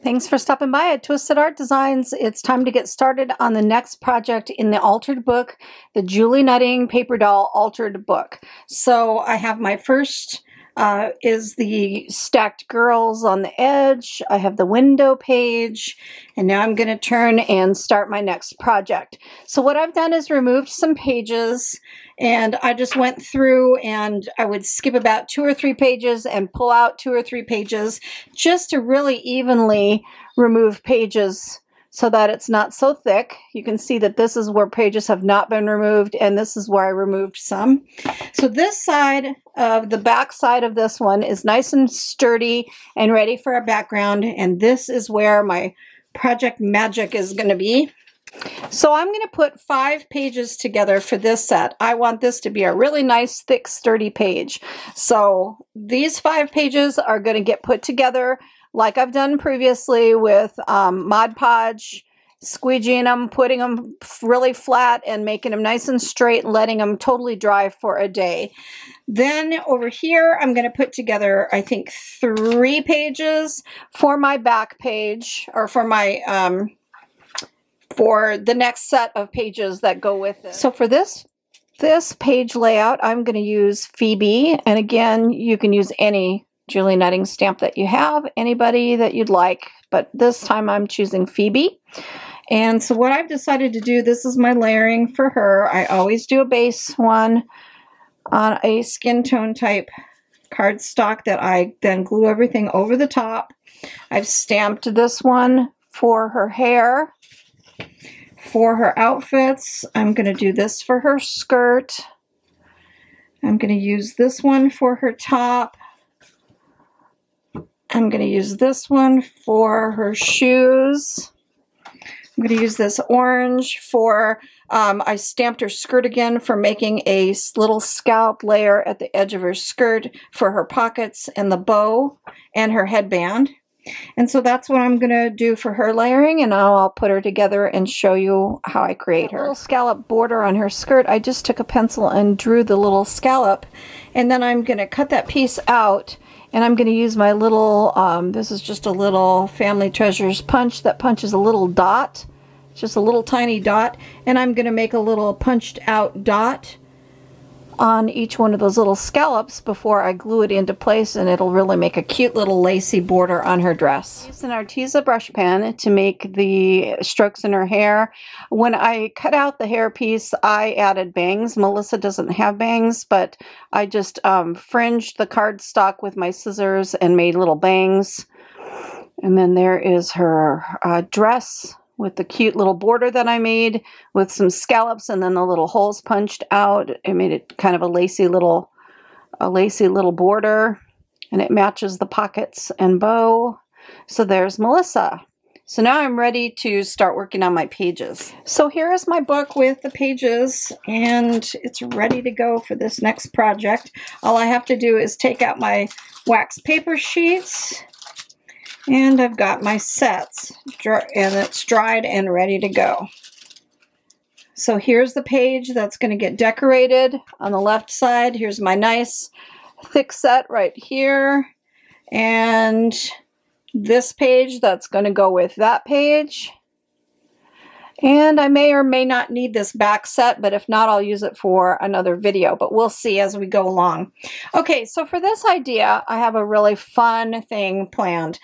Thanks for stopping by at Twisted Art Designs. It's time to get started on the next project in the altered book, the Julie Nutting Paper Doll Altered Book. So I have my first is the stacked girls on the edge. I have the window page, and now I'm going to turn and start my next project. So what I've done is removed some pages, and I just went through and I would skip about 2 or 3 pages and pull out 2 or 3 pages just to really evenly remove pages so that it's not so thick. You can see that this is where pages have not been removed, and this is where I removed some. So this side of the back side of this one is nice and sturdy and ready for a background, and this is where my project magic is going to be. So I'm going to put 5 pages together for this set. I want this to be a really nice, thick, sturdy page. So these 5 pages are going to get put together like I've done previously with Mod Podge, squeegeeing them, putting them really flat and making them nice and straight and letting them totally dry for a day. Then over here, I'm going to put together, I think, 3 pages for my back page, or for my for the next set of pages that go with it. So for this page layout, I'm going to use Phoebe, and again, you can use any Julie Nutting stamp that you have, anybody that you'd like, but this time I'm choosing Phoebe. And so what I've decided to do, this is my layering for her. I always do a base one on a skin tone type cardstock that I then glue everything over the top. I've stamped this one for her hair. For her outfits, I'm going to do this for her skirt. I'm going to use this one for her top. I'm going to use this one for her shoes. I'm going to use this orange for, I stamped her skirt again for making a little scallop layer at the edge of her skirt for her pockets and the bow and her headband. And so that's what I'm going to do for her layering, and now I'll put her together and show you how I create her. Little scallop border on her skirt, I just took a pencil and drew the little scallop, and then I'm going to cut that piece out, and I'm going to use my little, this is just a little Family Treasures punch that punches a little dot, just a little tiny dot, and I'm going to make a little punched out dot on each one of those little scallops before I glue it into place, and it'll really make a cute little lacy border on her dress. I used an Arteza brush pen to make the strokes in her hair. When I cut out the hair piece, I added bangs. Melissa doesn't have bangs, but I just fringed the cardstock with my scissors and made little bangs. And then there is her dress with the cute little border that I made with some scallops and then the little holes punched out. It made it kind of a lacy little border, and it matches the pockets and bow. So there's Melissa. So now I'm ready to start working on my pages. So here is my book with the pages, and it's ready to go for this next project. All I have to do is take out my wax paper sheets, and I've got my sets, and it's dried and ready to go. So here's the page that's going to get decorated on the left side. Here's my nice thick set right here. And this page that's going to go with that page. And I may or may not need this back set, but if not, I'll use it for another video, but we'll see as we go along. Okay, so for this idea, I have a really fun thing planned.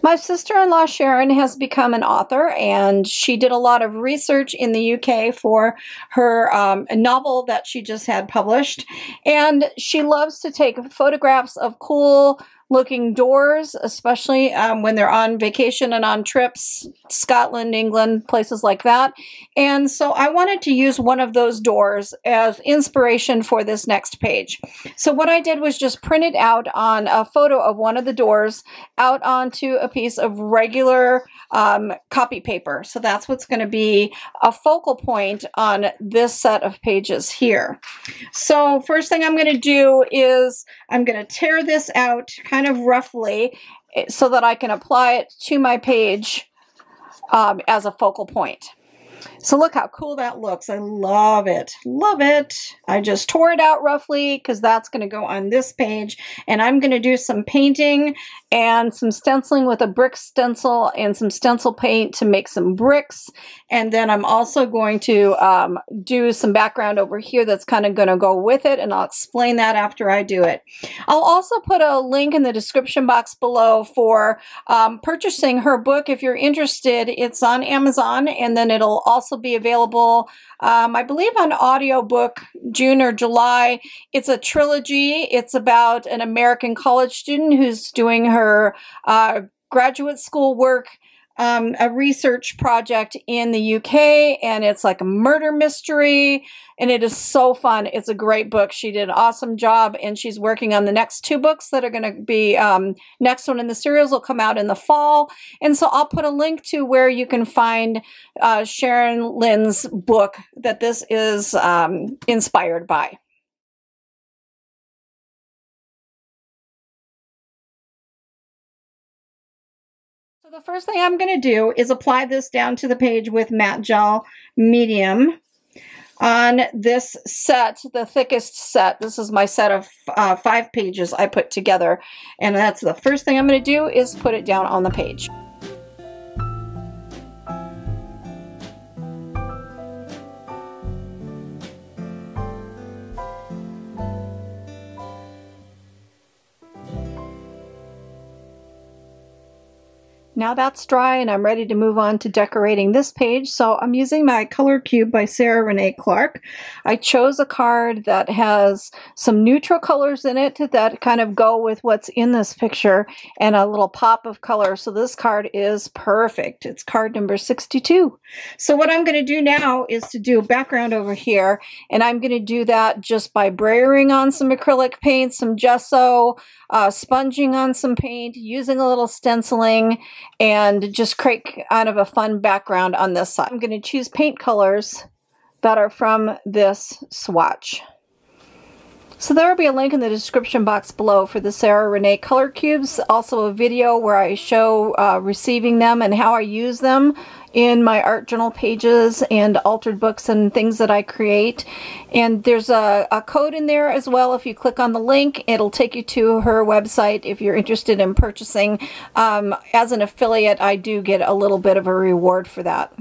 My sister-in-law Sharon has become an author, and she did a lot of research in the UK for her novel that she just had published, and she loves to take photographs of cool looking doors, especially when they're on vacation and on trips, Scotland, England, places like that. And so I wanted to use one of those doors as inspiration for this next page. So what I did was just print it out on a photo of one of the doors out onto a piece of regular copy paper. So that's what's going to be a focal point on this set of pages here. So first thing I'm going to do is I'm going to tear this out kind of roughly so that I can apply it to my page as a focal point. So look how cool that looks. I love it. Love it. I just tore it out roughly because that's going to go on this page. And I'm going to do some painting and some stenciling with a brick stencil and some stencil paint to make some bricks. And then I'm also going to do some background over here that's kind of going to go with it. And I'll explain that after I do it. I'll also put a link in the description box below for purchasing her book if you're interested. It's on Amazon, and then it'll also be available, I believe, on audiobook June or July. It's a trilogy. It's about an American college student who's doing her graduate school work, a research project in the UK, and it's like a murder mystery, and it is so fun. It's a great book. She did an awesome job, and she's working on the next 2 books that are going to be, next one in the series will come out in the fall. And so I'll put a link to where you can find Sharon Lynn's book that this is inspired by. So the first thing I'm going to do is apply this down to the page with matte gel medium on this set, the thickest set. This is my set of 5 pages I put together, and that's the first thing I'm going to do is put it down on the page. Now that's dry and I'm ready to move on to decorating this page. So I'm using my color cube by Sarah Renee Clark. I chose a card that has some neutral colors in it that kind of go with what's in this picture and a little pop of color. So this card is perfect. It's card number 62. So what I'm going to do now is to do a background over here, and I'm going to do that just by brayering on some acrylic paint, some gesso, sponging on some paint, using a little stenciling, and just create kind of a fun background on this side. I'm going to choose paint colors that are from this swatch. So there will be a link in the description box below for the Sarah Renee color cubes, also a video where I show receiving them and how I use them in my art journal pages and altered books and things that I create. And there's a code in there as well. If you click on the link, it'll take you to her website if you're interested in purchasing. As an affiliate, I do get a little bit of a reward for that.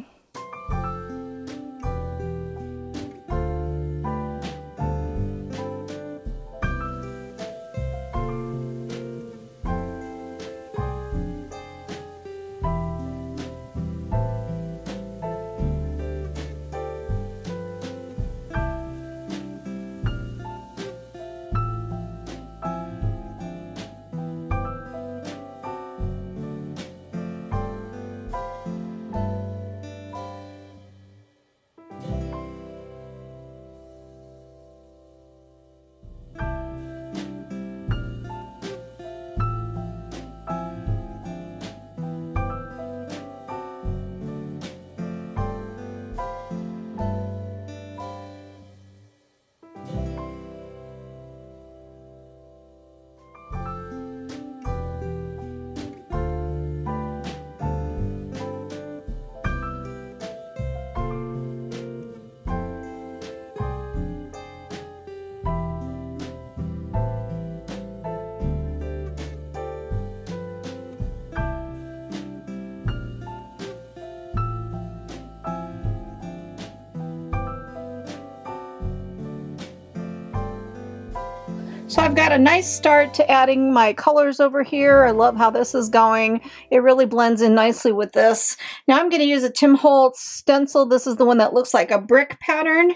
So I've got a nice start to adding my colors over here. I love how this is going. It really blends in nicely with this. Now I'm going to use a Tim Holtz stencil. This is the one that looks like a brick pattern,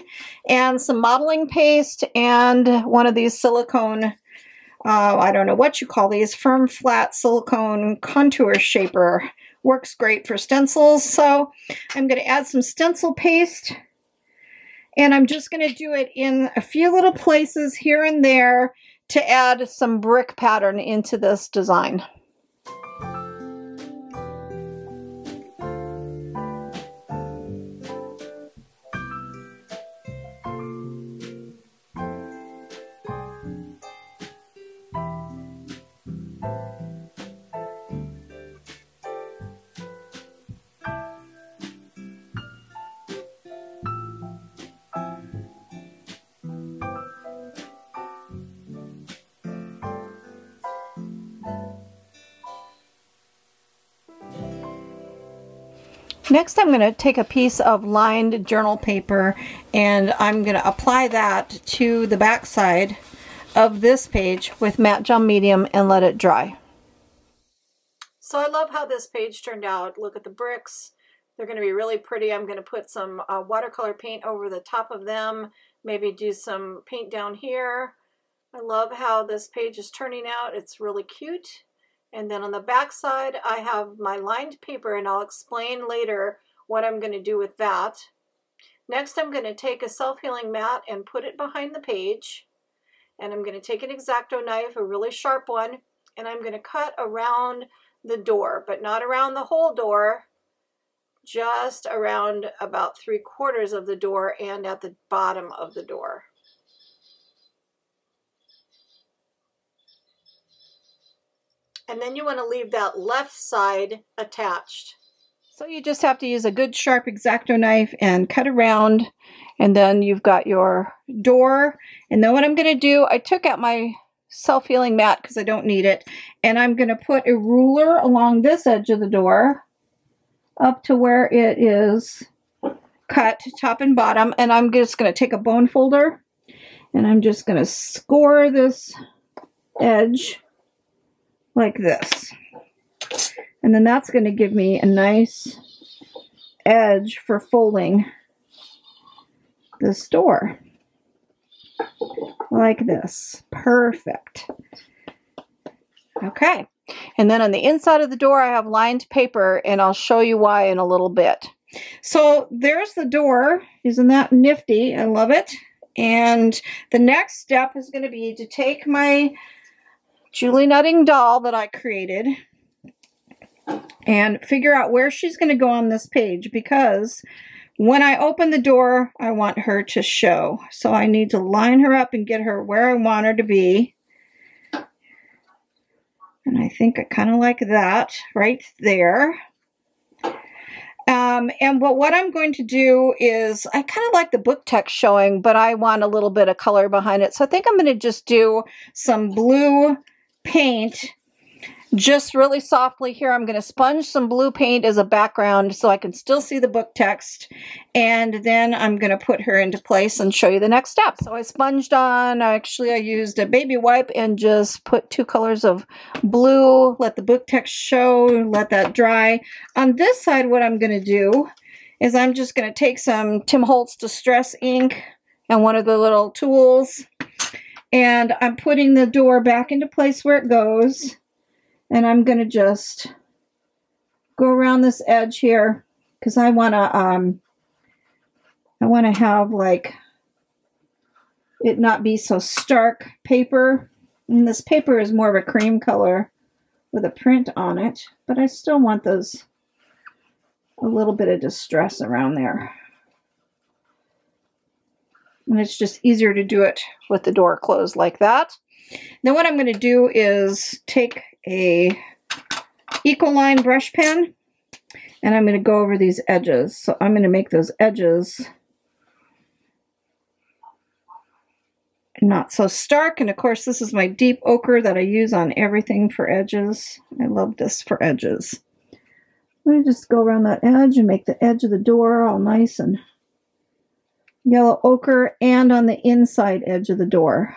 and some modeling paste and one of these silicone, I don't know what you call these, firm flat silicone contour shaper. Works great for stencils. So I'm going to add some stencil paste, and I'm just going to do it in a few little places here and there to add some brick pattern into this design. Next, I'm going to take a piece of lined journal paper and I'm going to apply that to the back side of this page with matte gel medium and let it dry. So I love how this page turned out. Look at the bricks. They're going to be really pretty. I'm going to put some watercolor paint over the top of them, maybe do some paint down here. I love how this page is turning out. It's really cute. And then on the back side, I have my lined paper, and I'll explain later what I'm going to do with that. Next, I'm going to take a self-healing mat and put it behind the page. And I'm going to take an X-Acto knife, a really sharp one, and I'm going to cut around the door, but not around the whole door, just around about 3/4 of the door and at the bottom of the door. And then you want to leave that left side attached. So you just have to use a good sharp X-Acto knife and cut around, and then you've got your door. And then what I'm going to do, I took out my self-healing mat because I don't need it, and I'm going to put a ruler along this edge of the door up to where it is cut top and bottom, and I'm just going to take a bone folder and I'm just going to score this edge like this, and then that's going to give me a nice edge for folding this door like this. Perfect. Okay, and then on the inside of the door I have lined paper, and I'll show you why in a little bit. So there's the door. Isn't that nifty? I love it. And the next step is going to be to take my Julie Nutting doll that I created and figure out where she's going to go on this page, because when I open the door I want her to show. So I need to line her up and get her where I want her to be. And I think I kind of like that right there. But what I'm going to do is, I kind of like the book text showing, but I want a little bit of color behind it. So I think I'm going to just do some blue paint just really softly here. I'm going to sponge some blue paint as a background so I can still see the book text, and then I'm going to put her into place and show you the next step. So I sponged on, actually I used a baby wipe and just put 2 colors of blue, let the book text show, let that dry. On this side, what I'm going to do is I'm just going to take some Tim Holtz Distress ink and one of the little tools, and I'm putting the door back into place where it goes. And I'm going to just go around this edge here because I want to have like it not be so stark paper. And this paper is more of a cream color with a print on it, but I still want those a little bit of distress around there. And it's just easier to do it with the door closed like that. Then what I'm going to do is take a Ecoline brush pen and I'm going to go over these edges. So I'm going to make those edges not so stark. And of course, this is my deep ochre that I use on everything for edges. I love this for edges. I'm going to just go around that edge and make the edge of the door all nice and yellow ochre, and on the inside edge of the door.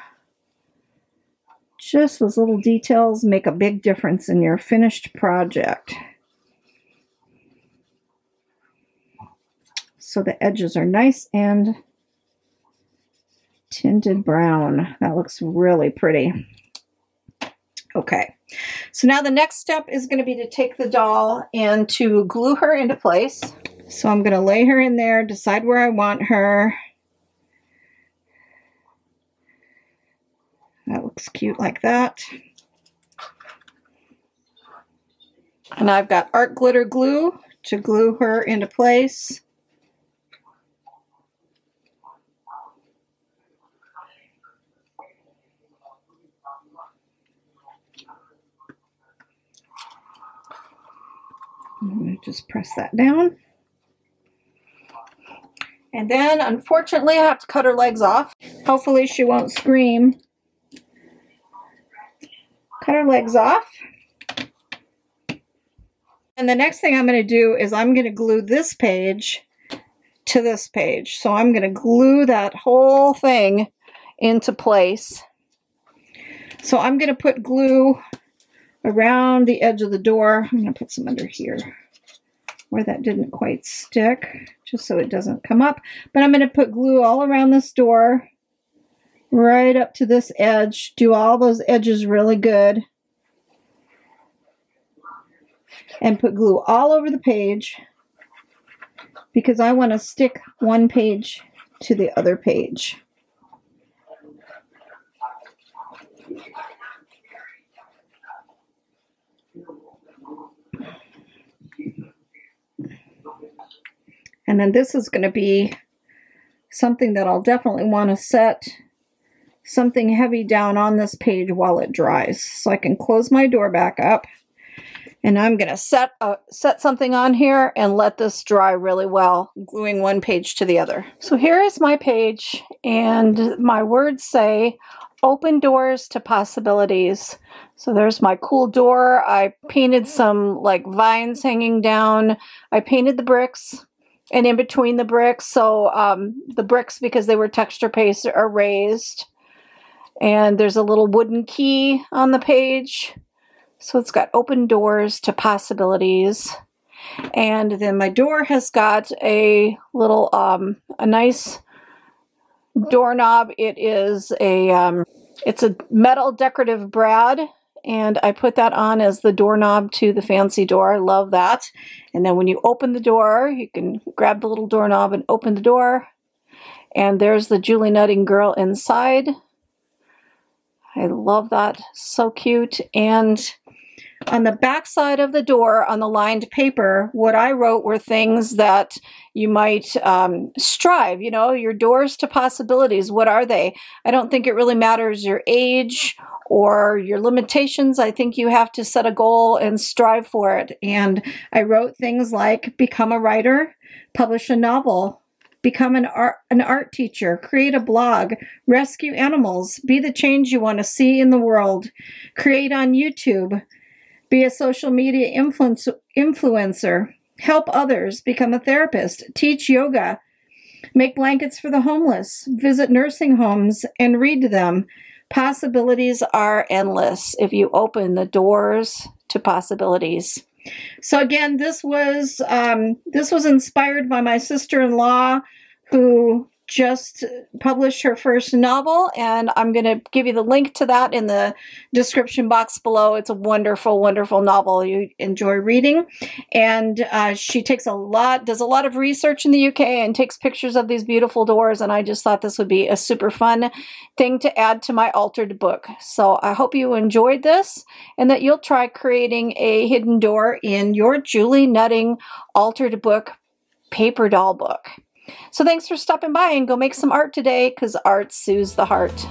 Just those little details make a big difference in your finished project. So the edges are nice and tinted brown. That looks really pretty. Okay, so now the next step is going to be to take the doll and to glue her into place. So I'm going to lay her in there, decide where I want her. That looks cute like that. And I've got art glitter glue to glue her into place. I'm going to just press that down. And then, unfortunately, I have to cut her legs off. Hopefully she won't scream. Cut her legs off. And the next thing I'm going to do is I'm going to glue this page to this page. So I'm going to glue that whole thing into place. So I'm going to put glue around the edge of the door. I'm going to put some under here where that didn't quite stick, just so it doesn't come up. But I'm going to put glue all around this door, right up to this edge. Do all those edges really good. And put glue all over the page, because I want to stick one page to the other page. And then this is going to be something that I'll definitely want to set something heavy down on this page while it dries. So I can close my door back up. And I'm going to set something on here and let this dry really well, gluing one page to the other. So here is my page, and my words say, open doors to possibilities. So there's my cool door. I painted some like vines hanging down. I painted the bricks, and in between the bricks, so the bricks, because they were texture paste, are raised. And there's a little wooden key on the page. So it's got open doors to possibilities. And then my door has got a little, a nice doorknob. It is a, it's a metal decorative brad. And I put that on as the doorknob to the fancy door. I love that. And then when you open the door, you can grab the little doorknob and open the door. And there's the Julie Nutting girl inside. I love that. So cute. And on the back side of the door, on the lined paper, what I wrote were things that you might strive, you know, your doors to possibilities. What are they? I don't think it really matters your age or your limitations. I think you have to set a goal and strive for it. And I wrote things like become a writer, publish a novel, become an art teacher, create a blog, rescue animals, be the change you want to see in the world, create on YouTube, be a social media influencer, help others, become a therapist, teach yoga, make blankets for the homeless, visit nursing homes and read to them. Possibilities are endless if you open the doors to possibilities. So again, this was inspired by my sister-in-law, who just published her first novel, and I'm going to give you the link to that in the description box below. It's a wonderful, wonderful novel you enjoy reading. And she does a lot of research in the UK and takes pictures of these beautiful doors, and I just thought this would be a super fun thing to add to my altered book. So I hope you enjoyed this and that you'll try creating a hidden door in your Julie Nutting altered book paper doll book. So thanks for stopping by, and go make some art today, because art soothes the heart.